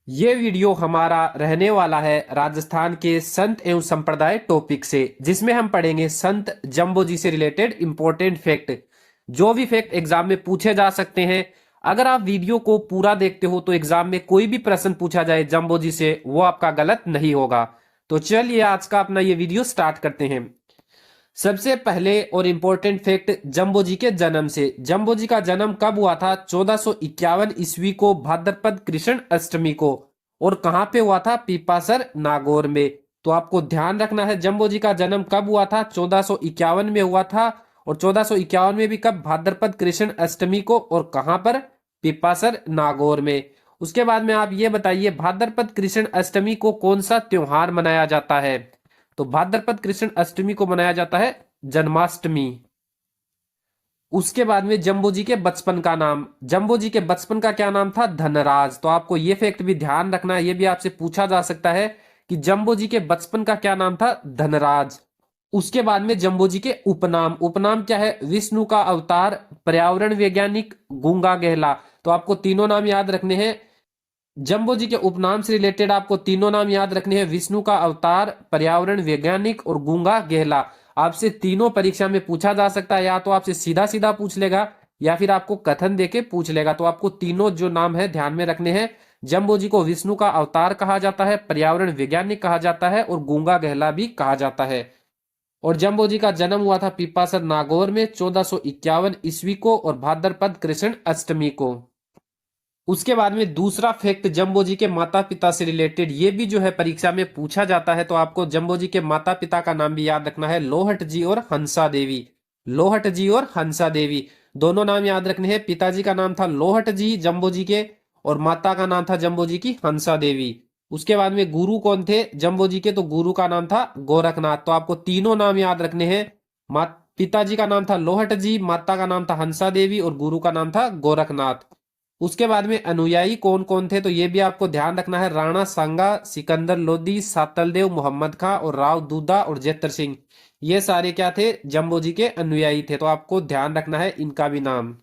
ये वीडियो हमारा रहने वाला है राजस्थान के संत एवं संप्रदाय टॉपिक से, जिसमें हम पढ़ेंगे संत जम्बो जी से रिलेटेड इंपॉर्टेंट फैक्ट। जो भी फैक्ट एग्जाम में पूछे जा सकते हैं। अगर आप वीडियो को पूरा देखते हो तो एग्जाम में कोई भी प्रश्न पूछा जाए जम्बो जी से वो आपका गलत नहीं होगा। तो चलिए आज का अपना ये वीडियो स्टार्ट करते हैं। सबसे पहले और इम्पोर्टेंट फैक्ट जम्बो जी के जन्म से। जम्बो जी का जन्म कब हुआ था? 1451 ईस्वी को भाद्रपद कृष्ण अष्टमी को। और कहां पे हुआ था? पीपासर नागौर में। तो आपको ध्यान रखना है जम्बो जी का जन्म कब हुआ था? 1451 में हुआ था। और 1451 में भी कब? भाद्रपद कृष्ण अष्टमी को। और कहां पर? पीपासर नागौर में। उसके बाद में आप ये बताइए भाद्रपद कृष्ण अष्टमी को कौन सा त्योहार मनाया जाता है? तो भाद्रपद कृष्ण अष्टमी को मनाया जाता है जन्माष्टमी। उसके बाद में जम्बो जी के बचपन का नाम। जम्बो जी के बचपन का क्या नाम था? धनराज। तो आपको ये फैक्ट भी ध्यान रखना है, ये भी आपसे पूछा जा सकता है कि जम्बो जी के बचपन का क्या नाम था? धनराज। उसके बाद में जम्बो जी के उपनाम। उपनाम क्या है? विष्णु का अवतार, पर्यावरण वैज्ञानिक, गूंगा गहला। तो आपको तीनों नाम याद रखने हैं। जम्बो जी के उपनाम से रिलेटेड आपको तीनों नाम याद रखने हैं। विष्णु का अवतार, पर्यावरण वैज्ञानिक और गूंगा गहला। आपसे तीनों परीक्षा में पूछा जा सकता है। या तो आपसे सीधा सीधा पूछ लेगा या फिर आपको कथन देके पूछ लेगा। तो आपको तीनों जो नाम है ध्यान में रखने हैं। जम्बो जी को विष्णु का अवतार कहा जाता है, पर्यावरण वैज्ञानिक कहा जाता है और गूंगा गहला भी कहा जाता है। और जम्बो जी का जन्म हुआ था पीपासर नागौर में 1451 ईस्वी को और भाद्रपद कृष्ण अष्टमी को। उसके बाद में दूसरा फैक्ट जम्बो जी के माता पिता से रिलेटेड, ये भी जो है परीक्षा में पूछा जाता है। तो आपको जम्बो जी के माता पिता का नाम भी याद रखना है, लोहट जी और हंसा देवी। लोहट जी और हंसा देवी दोनों नाम याद रखने हैं। पिताजी का नाम था लोहट जी जम्बो जी के और माता का नाम था जम्बो जी की हंसा देवी। उसके बाद में गुरु कौन थे जम्बो जी के? तो गुरु का नाम था गोरखनाथ। तो आपको तीनों नाम याद रखने हैं। पिताजी का नाम था लोहट जी, माता का नाम था हंसा देवी और गुरु का नाम था गोरखनाथ। उसके बाद में अनुयायी कौन कौन थे? तो ये भी आपको ध्यान रखना है। राणा सांगा, सिकंदर लोदी, सातलदेव, मोहम्मद खां और राव दूदा और जेतर सिंह। ये सारे क्या थे? जम्बो जी के अनुयायी थे। तो आपको ध्यान रखना है इनका भी नाम।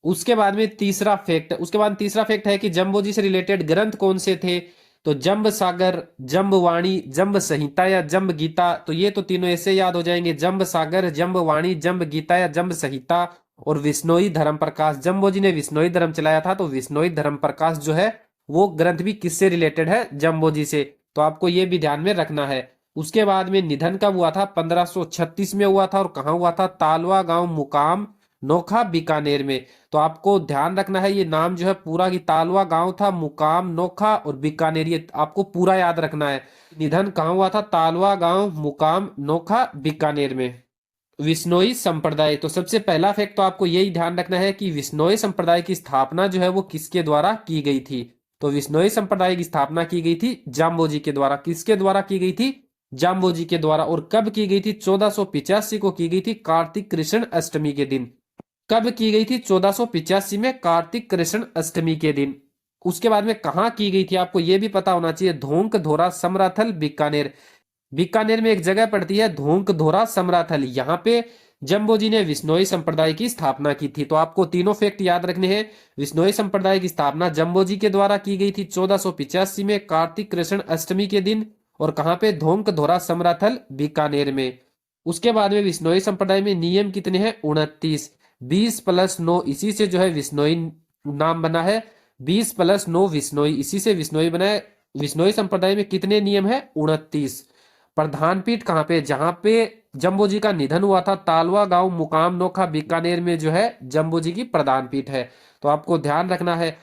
उसके बाद तीसरा फैक्ट है कि जम्बो जी से रिलेटेड ग्रंथ कौन से थे? तो जम्ब सागर, जम्ब वाणी, जम्ब संहिता या जम्ब गीता। तो ये तो तीनों ऐसे याद हो जाएंगे, जम्ब सागर, जम्ब वाणी, जम्ब गीता या जम्ब संहिता। और विश्नोई धर्म प्रकाश, जम्बो जी ने विश्नोई धर्म चलाया था तो विश्नोई धर्म प्रकाश जो है वो ग्रंथ भी किससे रिलेटेड है? जम्बो जी से। तो आपको ये भी ध्यान में रखना है। उसके बाद में निधन कब हुआ था? 1536 में हुआ था। और कहाँ हुआ था? तालवा गांव मुकाम नोखा बीकानेर में। तो आपको ध्यान रखना है ये नाम जो है पूरा की तालवा गांव था, मुकाम नोखा और बीकानेर, ये आपको पूरा याद रखना है। निधन कहाँ हुआ था? तालवा गांव मुकाम नोखा बीकानेर में। विश्नोई संप्रदाय। तो सबसे पहला फैक्ट तो आपको यही ध्यान रखना है कि विश्नोई संप्रदाय की स्थापना जो है वो किसके द्वारा की गई थी? तो विश्नोई संप्रदाय की स्थापना की गई थी जाम्बो जी के द्वारा। किसके द्वारा की गई थी? जाम्बो जी के द्वारा। और कब की गई थी? 1485 को की गई थी, कार्तिक कृष्ण अष्टमी के दिन। कब की गई थी? 1485 में कार्तिक कृष्ण अष्टमी के दिन। उसके बाद में कहाँ की गई थी आपको ये भी पता होना चाहिए, धोंक धोरा समराथल बीकानेर। बीकानेर में एक जगह पड़ती है धोंक धोरा समराथल, यहाँ पे जम्बो जी ने विश्नोई संप्रदाय की स्थापना की थी। तो आपको तीनों फैक्ट याद रखने हैं। विश्नोई संप्रदाय की स्थापना जम्बो जी के द्वारा की गई थी 1485 में कार्तिक कृष्ण अष्टमी के दिन। और कहाँ पे? धोंक धोरा समराथल बीकानेर में। उसके बाद में विश्नोई संप्रदाय में नियम कितने हैं? 29। 20+9 इसी से जो है विश्नोई नाम बना है। 20+9 विश्नोई, इसी से विश्नोई बना है। विश्नोई संप्रदाय में कितने नियम है? 29। प्रधान पीठ कहाँ पे? जहां पे जम्बो जी का निधन हुआ था, तालवा गांव मुकाम नोखा बीकानेर में जो है जम्बो जी की प्रधान पीठ है। तो आपको ध्यान रखना है।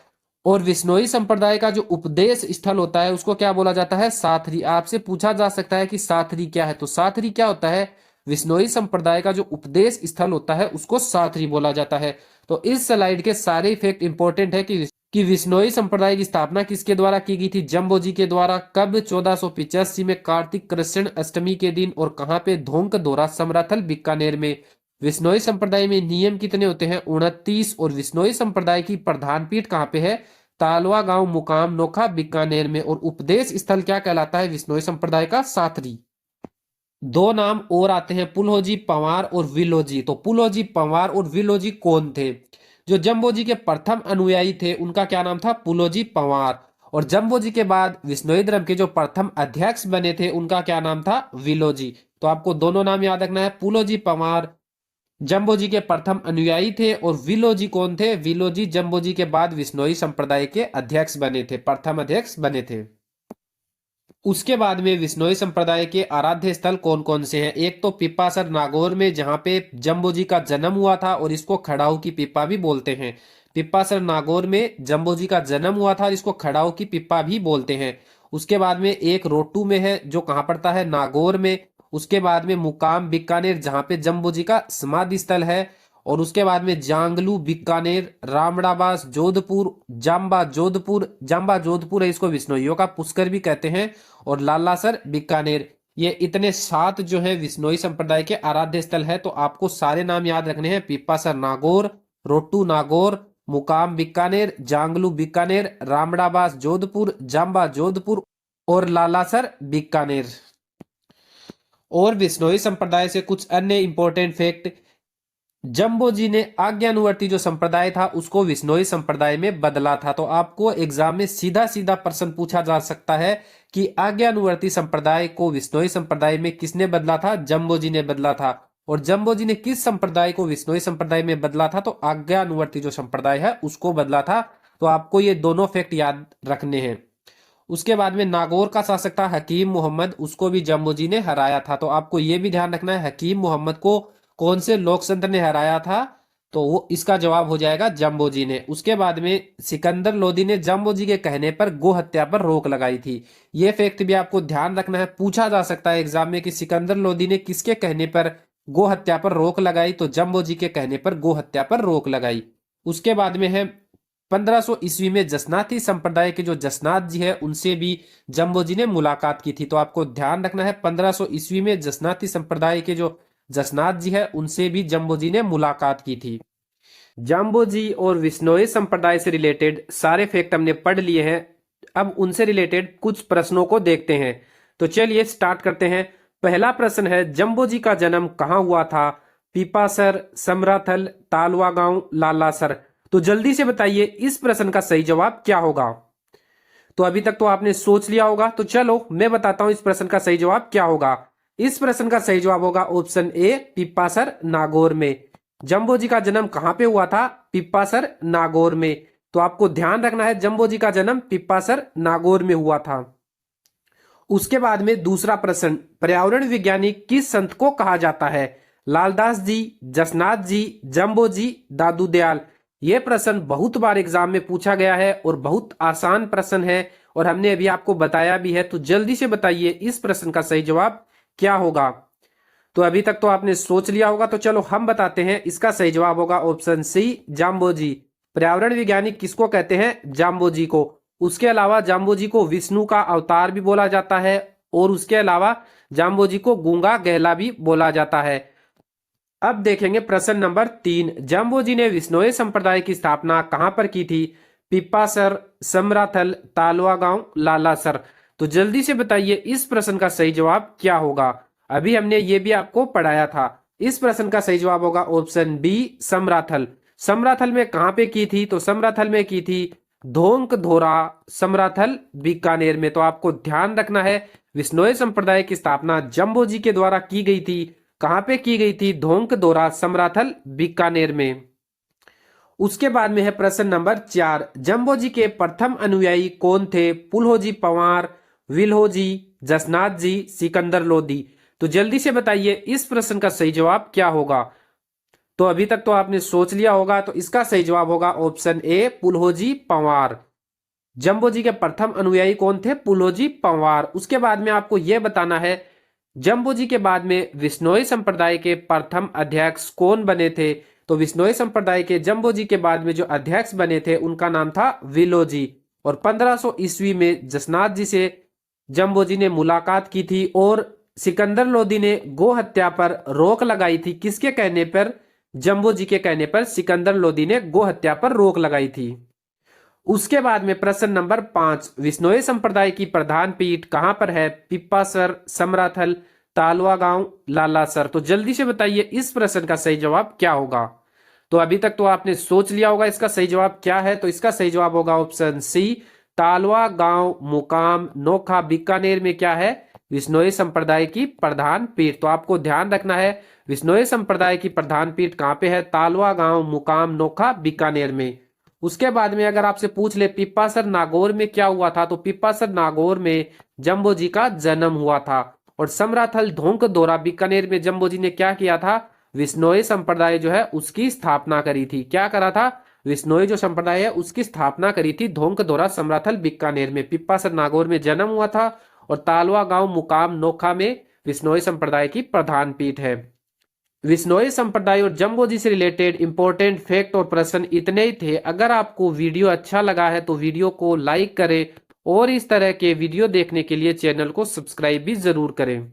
और विश्नोई संप्रदाय का जो उपदेश स्थल होता है उसको क्या बोला जाता है? साथरी। आपसे पूछा जा सकता है कि साथरी क्या है? तो साथरी क्या होता है? विश्नोई संप्रदाय का जो उपदेश स्थल होता है उसको साथरी बोला जाता है। तो इस स्लाइड के सारे इफेक्ट इंपॉर्टेंट है कि विश्नोई संप्रदाय की स्थापना किसके द्वारा की गई थी? जम्बो जी के द्वारा। कब? 1485 में कार्तिक कृष्ण अष्टमी के दिन। और कहाँ पे? धोंक धोरा समराथल बीकानेर में। विश्नोई संप्रदाय में नियम कितने होते हैं? 29। और विश्नोई संप्रदाय की प्रधान पीठ कहाँ पे है? तालवा गांव मुकाम नोखा बीकानेर में। और उपदेश स्थल क्या कहलाता है विश्नोई संप्रदाय का? साथरी। दो नाम और आते हैं, पुलोजी पंवार और विलोजी। तो पुलोजी पंवार और विलोजी कौन थे? जो जम्बो जी के प्रथम अनुयायी थे उनका क्या नाम था? पुलोजी पंवार। और जम्बोजी के बाद विश्नोई धर्म के जो प्रथम अध्यक्ष बने थे उनका क्या नाम था, विलोजी। तो आपको दोनों नाम याद रखना है, पुलोजी पंवार जम्बोजी के प्रथम अनुयायी थे, और विलोजी कौन थे, विलोजी जम्बोजी के बाद विश्नोई संप्रदाय के अध्यक्ष बने थे, प्रथम अध्यक्ष बने थे। उसके बाद में विश्नोई संप्रदाय के आराध्य स्थल कौन कौन से हैं, एक तो पिप्पासर नागौर में जहां पे जम्बोजी का जन्म हुआ था, और इसको खड़ाऊ की पिप्पा भी बोलते हैं। पिप्पासर नागौर में जम्बोजी का जन्म हुआ था, इसको खड़ाऊ की पिप्पा भी बोलते हैं। उसके बाद में एक रोटू में है जो कहां पड़ता है, नागौर में। उसके बाद में मुकाम बीकानेर जहां पे जम्बोजी का समाधि स्थल है, और उसके बाद में जांगलू बीकानेर, रामड़ाबास जोधपुर, जाम्बा जोधपुर है, इसको विश्नोइयों का पुष्कर भी कहते हैं, और लालासर बीकानेर। ये इतने 7 जो है विश्नोई संप्रदाय के आराध्य स्थल है। तो आपको सारे नाम याद रखने हैं, पिप्पासर नागौर, रोटू नागौर, मुकाम बीकानेर, जांगलू बीकानेर, रामड़ाबास जोधपुर, जाम्बा जोधपुर और लालासर बीकानेर। और विश्नोई संप्रदाय से कुछ अन्य इंपॉर्टेंट फैक्ट, जम्बोजी ने आज्ञानुवर्ती जो संप्रदाय था उसको विश्नोई संप्रदाय में बदला था। तो आपको एग्जाम में सीधा सीधा प्रश्न पूछा जा सकता है कि आज्ञानुवर्ती संप्रदाय को विश्नोई संप्रदाय में किसने बदला था, जम्बोजी ने बदला था। और जम्बोजी ने किस संप्रदाय को विश्नोई संप्रदाय में बदला था, तो आज्ञानुवर्ती जो संप्रदाय है उसको बदला था। तो आपको ये दोनों फैक्ट याद रखने हैं। उसके बाद में नागौर का शासक था हकीम मोहम्मद, उसको भी जम्बोजी ने हराया था। तो आपको ये भी ध्यान रखना है, हकीम मोहम्मद को कौन से लोकतंत्र ने हराया था, तो वो इसका जवाब हो जाएगा जम्बोजी ने। उसके बाद में सिकंदर लोदी ने जम्बोजी के कहने पर गो हत्या पर रोक लगाई थी। ये फैक्ट भी आपको ध्यान रखना है, पूछा जा सकता है एग्जाम में कि सिकंदर लोदी ने किसके कहने पर गो हत्या पर रोक लगाई, तो जम्बोजी के कहने पर गो हत्या पर रोक लगाई। उसके बाद में है 1500 ईस्वी में जसनाती संप्रदाय के जो जसनाथ जी है उनसे भी जम्बोजी ने मुलाकात की थी। तो आपको ध्यान रखना है 1500 ईस्वी में जसनाती संप्रदाय के जो जसनाथ जी है उनसे भी जम्बोजी ने मुलाकात की थी। जम्बोजी और विश्नोई संप्रदाय से रिलेटेड सारे फैक्ट हमने पढ़ लिए हैं। अब उनसे रिलेटेड कुछ प्रश्नों को देखते हैं। तो चलिए स्टार्ट करते हैं। पहला प्रश्न है, जम्बोजी का जन्म कहाँ हुआ था, पीपासर, समराथल, तालवा गांव, लालासर। तो जल्दी से बताइए इस प्रश्न का सही जवाब क्या होगा। तो अभी तक तो आपने सोच लिया होगा, तो चलो मैं बताता हूं इस प्रश्न का सही जवाब क्या होगा। इस प्रश्न का सही जवाब होगा ऑप्शन ए, पिप्पासर नागौर में। जम्बोजी का जन्म कहां पे हुआ था, पिप्पासर नागौर में। तो आपको ध्यान रखना है जम्बोजी का जन्म पिप्पासर नागौर में हुआ था। उसके बाद में दूसरा प्रश्न, पर्यावरण विज्ञानी किस संत को कहा जाता है, लालदास जी, जसनाथ जी, जम्बोजी, दादू दयाल। यह प्रश्न बहुत बार एग्जाम में पूछा गया है और बहुत आसान प्रश्न है, और हमने अभी आपको बताया भी है। तो जल्दी से बताइए इस प्रश्न का सही जवाब क्या होगा। तो अभी तक तो आपने सोच लिया होगा, तो चलो हम बताते हैं। इसका सही जवाब होगा ऑप्शन सी, जाम्बोजी। पर्यावरण विज्ञानी किसको कहते हैं, जाम्बोजी को। उसके अलावा जाम्बोजी को विष्णु का अवतार भी बोला जाता है, और उसके अलावा जाम्बोजी को गूंगा गहला भी बोला जाता है। अब देखेंगे प्रश्न नंबर 3, जम्बोजी ने विश्नोई संप्रदाय की स्थापना कहां पर की थी, पिप्पासर, समराथल, तालवा गांव, लालासर। तो जल्दी से बताइए इस प्रश्न का सही जवाब क्या होगा। अभी हमने ये भी आपको पढ़ाया था। इस प्रश्न का सही जवाब होगा ऑप्शन बी, समराथल। समराथल में कहां पे की थी, तो समराथल में की थी धोंक धोरा, समराथल, बीकानेर में। तो आपको ध्यान रखना है विश्नोई संप्रदाय की स्थापना जम्बोजी के द्वारा की गई थी। कहां पे की गई थी, धोंक धोरा, समराथल, बीकानेर में। उसके बाद में है प्रश्न नंबर 4, जम्बोजी के प्रथम अनुयायी कौन थे, पुलहोजी पंवार, विल्होजी, जसनाथ जी, सिकंदर लोदी। तो जल्दी से बताइए इस प्रश्न का सही जवाब क्या होगा। तो अभी तक तो आपने सोच लिया होगा, तो इसका सही जवाब होगा ऑप्शन ए, पुलहोजी पंवार। जम्बोजी के प्रथम अनुयायी कौन थे, पुलहोजी पंवार। उसके बाद में आपको यह बताना है जम्बोजी के बाद में विश्नोई संप्रदाय के प्रथम अध्यक्ष कौन बने थे। तो विश्नोई संप्रदाय के जम्बोजी के बाद में जो अध्यक्ष बने थे उनका नाम था विलोजी। और 1500 ईस्वी में जसनाथ जी से जम्बोजी ने मुलाकात की थी, और सिकंदर लोदी ने गो हत्या पर रोक लगाई थी। किसके कहने पर, जम्बोजी के कहने पर सिकंदर लोदी ने गो हत्या पर रोक लगाई थी। उसके बाद में प्रश्न नंबर 5, विश्नोई संप्रदाय की प्रधान पीठ कहां पर है, पिप्पासर, समराथल, तालवा गांव, लालासर। तो जल्दी से बताइए इस प्रश्न का सही जवाब क्या होगा। तो अभी तक तो आपने सोच लिया होगा इसका सही जवाब क्या है। तो इसका सही जवाब होगा ऑप्शन सी, तालवा गांव मुकाम नोखा बीकानेर में क्या है? विश्नोई संप्रदाय की प्रधान पीठ। तो आपको ध्यान रखना है विश्नोई संप्रदाय की प्रधान पीठ कहाँ पे है? तालवा गांव मुकाम नोखा बीकानेर में। उसके बाद में अगर आपसे पूछ ले पिप्पासर नागौर में क्या हुआ था, तो पिप्पासर नागौर में जम्बो जी का जन्म हुआ था। और समराथल ढोंक दोरा बीकानेर में जम्बो जी ने क्या किया था? विश्नोई संप्रदाय जो है उसकी स्थापना करी थी। क्या करा था? विश्नोई जो संप्रदाय है उसकी स्थापना करी थी ढोंक दोरा समराथल बीकानेर में। पिप्पासर नागौर में जन्म हुआ था और तालवा गांव मुकाम नोखा में विश्नोई संप्रदाय की प्रधान पीठ है। विश्नोई संप्रदाय और जम्बो जी से रिलेटेड इंपॉर्टेंट फैक्ट और प्रश्न इतने ही थे। अगर आपको वीडियो अच्छा लगा है तो वीडियो को लाइक करें और इस तरह के वीडियो देखने के लिए चैनल को सब्सक्राइब भी जरूर करें।